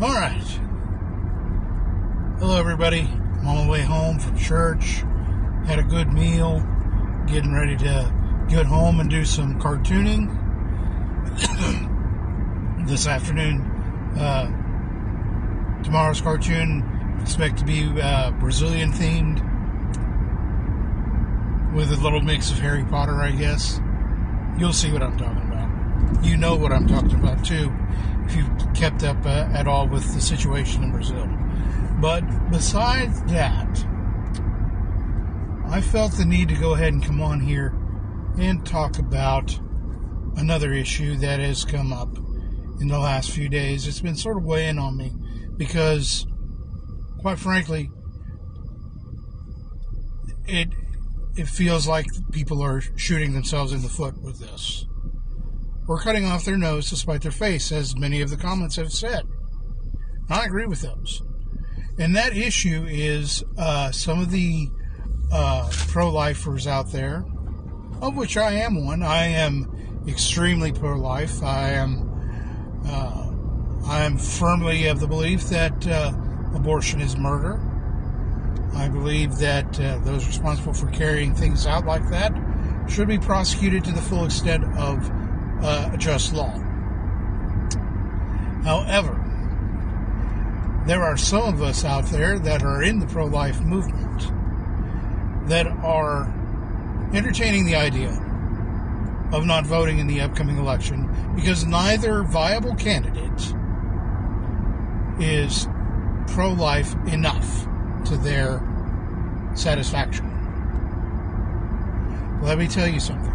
All right. Hello, everybody. I'm on my way home from church. Had a good meal. Getting ready to get home and do some cartooning. This afternoon, tomorrow's cartoon, expect to be Brazilian themed with a little mix of Harry Potter, I guess. You'll see what I'm talking about. You know what I'm talking about, too, if you've kept up at all with the situation in Brazil. But besides that, I felt the need to go ahead and come on here and talk about another issue that has come up in the last few days. It's been sort of weighing on me because, quite frankly, it feels like people are shooting themselves in the foot with this. Or cutting off their nose to spite their face, as many of the comments have said. I agree with those. And that issue is some of the pro-lifers out there, of which I am one. I am extremely pro-life. I am firmly of the belief that abortion is murder. I believe that those responsible for carrying things out like that should be prosecuted to the full extent of just law. However, there are some of us out there that are in the pro-life movement that are entertaining the idea of not voting in the upcoming election because neither viable candidate is pro-life enough to their satisfaction. Let me tell you something.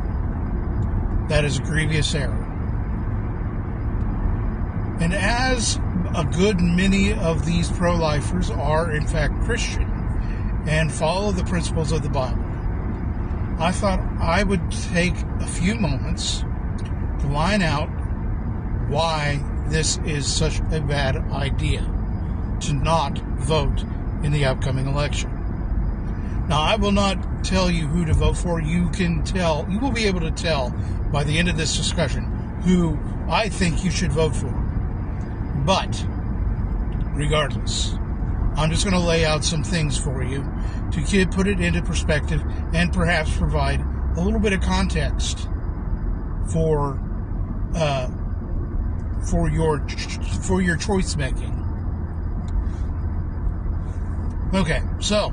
That is a grievous error. And as a good many of these pro-lifers are, in fact, Christian and follow the principles of the Bible, I thought I would take a few moments to line out why this is such a bad idea to not vote in the upcoming election. Now, I will not tell you who to vote for. You will be able to tell by the end of this discussion who I think you should vote for. But, regardless, I'm just going to lay out some things for you to put it into perspective and perhaps provide a little bit of context for your choice making. Okay, so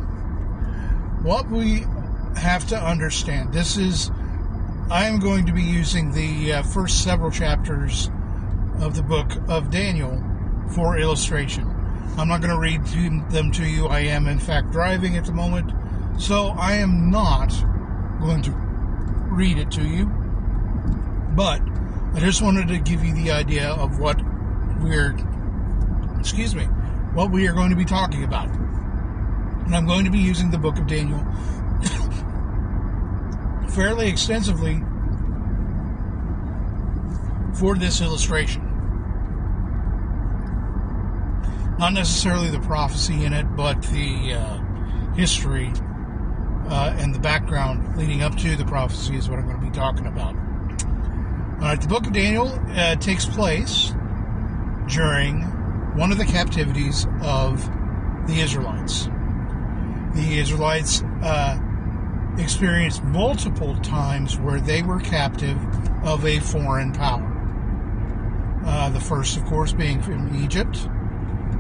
what we have to understand, I am going to be using the first several chapters of the book of Daniel for illustration. I'm not going to read them to you. I am, in fact, driving at the moment, so I am not going to read it to you. But I just wanted to give you the idea of what we are going to be talking about. And I'm going to be using the book of Daniel fairly extensively for this illustration. Not necessarily the prophecy in it, but the history and the background leading up to the prophecy is what I'm going to be talking about. All right, the book of Daniel takes place during one of the captivities of the Israelites. The Israelites experienced multiple times where they were captive of a foreign power. The first, of course, being from Egypt.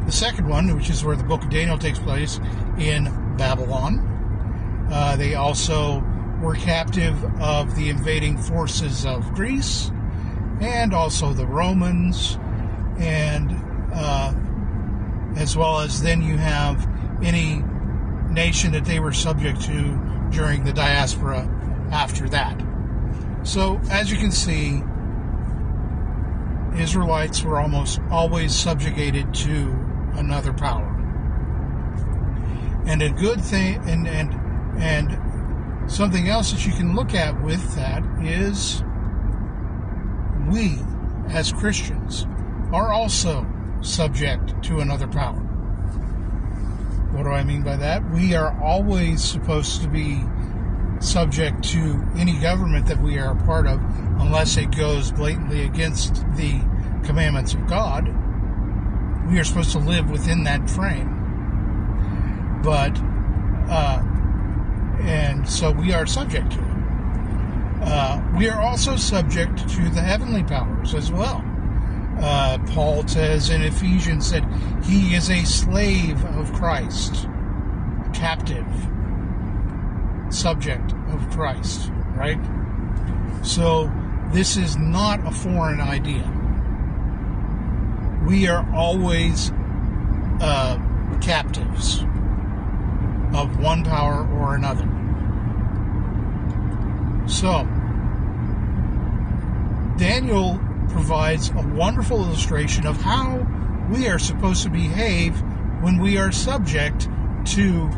The second one, which is where the book of Daniel takes place, in Babylon. They also were captive of the invading forces of Greece and also the Romans, and as well as then you have any nation that they were subject to during the diaspora after that. So, as you can see, Israelites were almost always subjugated to another power. And a good thing, and something else that you can look at with that is we, as Christians, are also subject to another power. What do I mean by that? We are always supposed to be subject to any government that we are a part of, unless it goes blatantly against the commandments of God. we are supposed to live within that frame. But, and so we are subject to it. We are also subject to the heavenly powers as well. Paul says in Ephesians that he is a slave of Christ, a captive subject of Christ, right? So this is not a foreign idea. We are always captives of one power or another. So, Daniel provides a wonderful illustration of how we are supposed to behave when we are subject to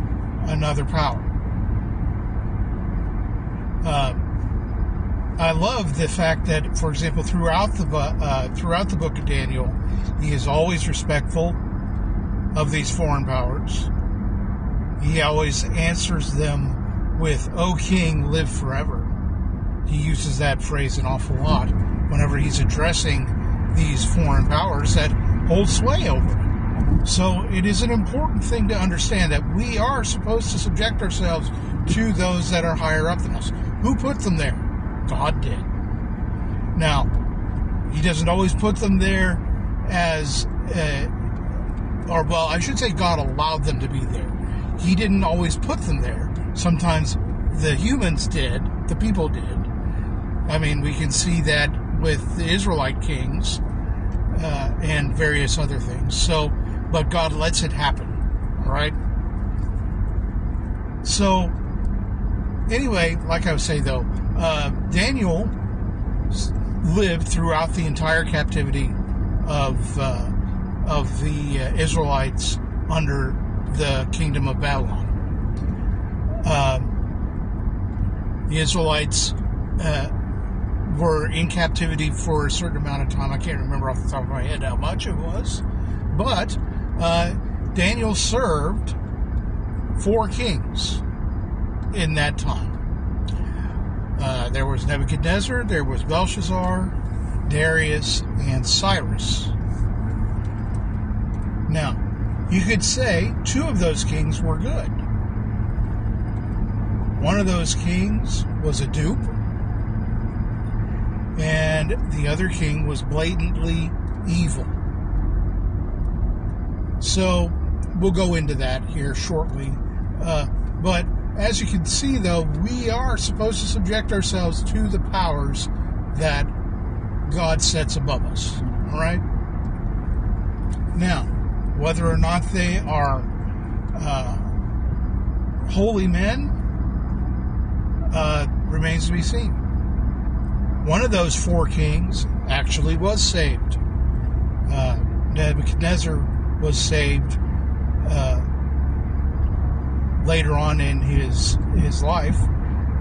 another power. I love the fact that, for example, throughout the book of Daniel, he is always respectful of these foreign powers. He always answers them with, "O King, live forever." He uses that phrase an awful lot whenever he's addressing these foreign powers that hold sway over him. So it is an important thing to understand that we are supposed to subject ourselves to those that are higher up than us. Who put them there? God did. Now, he doesn't always put them there as, I should say God allowed them to be there. He didn't always put them there. Sometimes the humans did, the people did. I mean, we can see that with the Israelite kings and various other things. So, but God lets it happen, all right? So, anyway, like I was saying, though, Daniel lived throughout the entire captivity of the Israelites under the kingdom of Babylon. The Israelites were in captivity for a certain amount of time. I can't remember off the top of my head how much it was. But Daniel served 4 kings in that time. There was Nebuchadnezzar, there was Belshazzar, Darius, and Cyrus. Now, you could say 2 of those kings were good. One of those kings was a dupe, and the other king was blatantly evil. So, we'll go into that here shortly. But as you can see, though, we are supposed to subject ourselves to the powers that God sets above us. All right? Now, whether or not they are holy men remains to be seen. One of those 4 kings actually was saved. Nebuchadnezzar was saved later on in his life,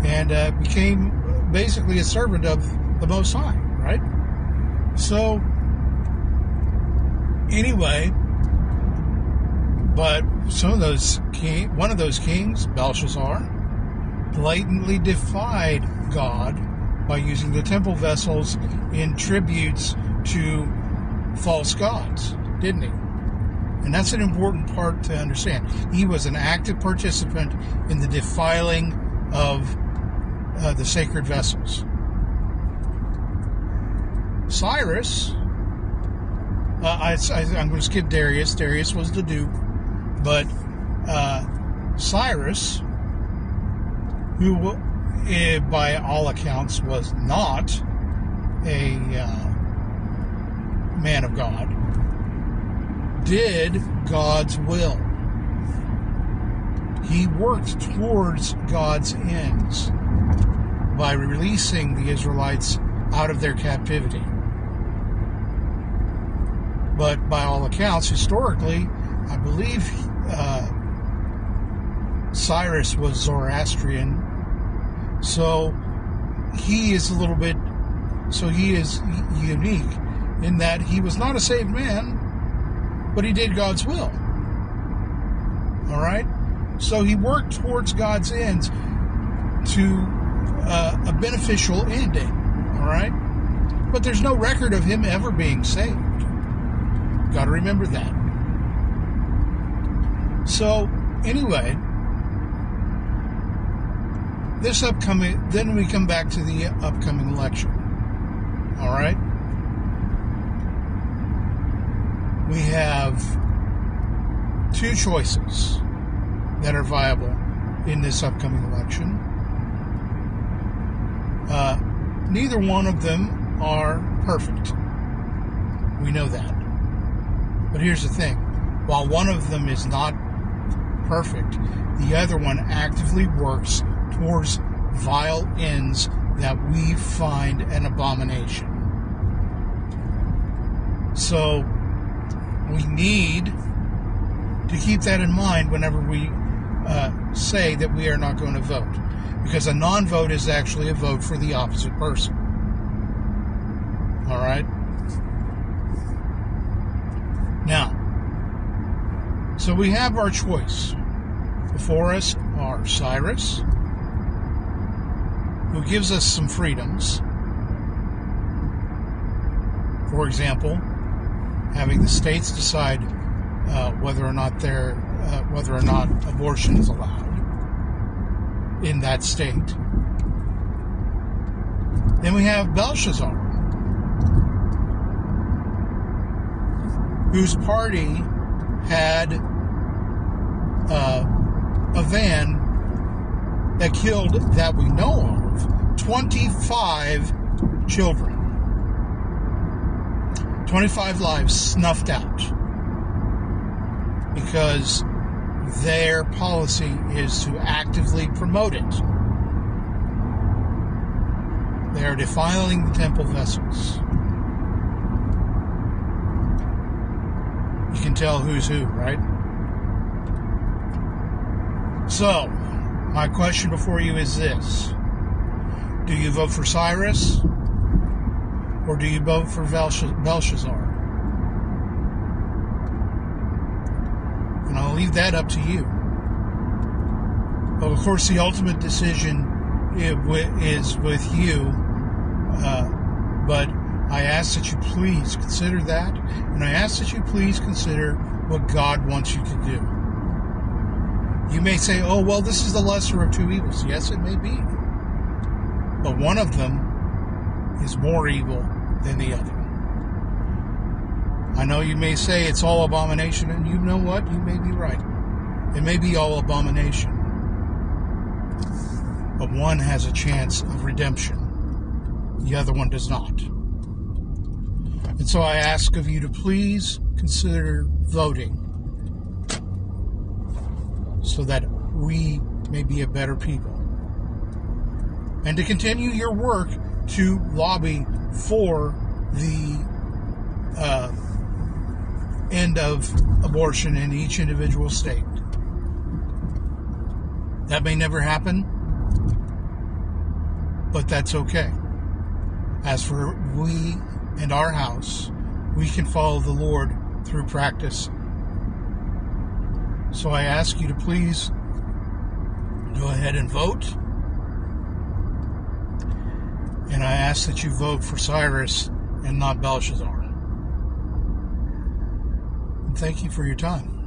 and became basically a servant of the Most High, right? So, anyway, but one of those kings, Belshazzar, blatantly defied God by using the temple vessels in tributes to false gods, didn't he? And that's an important part to understand. He was an active participant in the defiling of the sacred vessels. Cyrus, I'm going to skip Darius. Darius was the dupe. But Cyrus, who by all accounts was not a man of God, did God's will. He worked towards God's ends by releasing the Israelites out of their captivity. But by all accounts, historically, I believe Cyrus was Zoroastrian, so he is unique in that he was not a saved man, but he did God's will. All right? So he worked towards God's ends to a beneficial ending. All right? But there's no record of him ever being saved. Got to remember that. So, anyway, then we come back to the upcoming election. All right? We have two choices that are viable in this upcoming election. Neither one of them are perfect. We know that. But here's the thing. While one of them is not perfect, the other one actively works towards vile ends that we find an abomination. So we need to keep that in mind whenever we say that we are not going to vote. Because a non-vote is actually a vote for the opposite person. All right? Now, so we have our choice. Before us are Cyrus, who gives us some freedoms. For example, having the states decide whether or not abortion is allowed in that state. Then we have Belshazzar, whose party had a van that killed, that we know of, 25 children. 25 lives snuffed out because their policy is to actively promote it. They are defiling the temple vessels. You can tell who's who, right? So, my question before you is this. Do you vote for Cyrus? Or do you vote for Belshazzar? And I'll leave that up to you. But of course, the ultimate decision is with you. But I ask that you please consider that. And I ask that you please consider what God wants you to do. You may say, oh, well, this is the lesser of two evils. Yes, it may be. But one of them is more evil than the other. I know you may say it's all abomination, and you know what? You may be right. It may be all abomination. But one has a chance of redemption. The other one does not. And so I ask of you to please consider voting so that we may be a better people. And to continue your work to lobby for the end of abortion in each individual state. That may never happen, but that's okay. As for we and our house, we can follow the Lord through practice. So I ask you to please go ahead and vote. And I ask that you vote for Cyrus and not Belshazzar. And thank you for your time.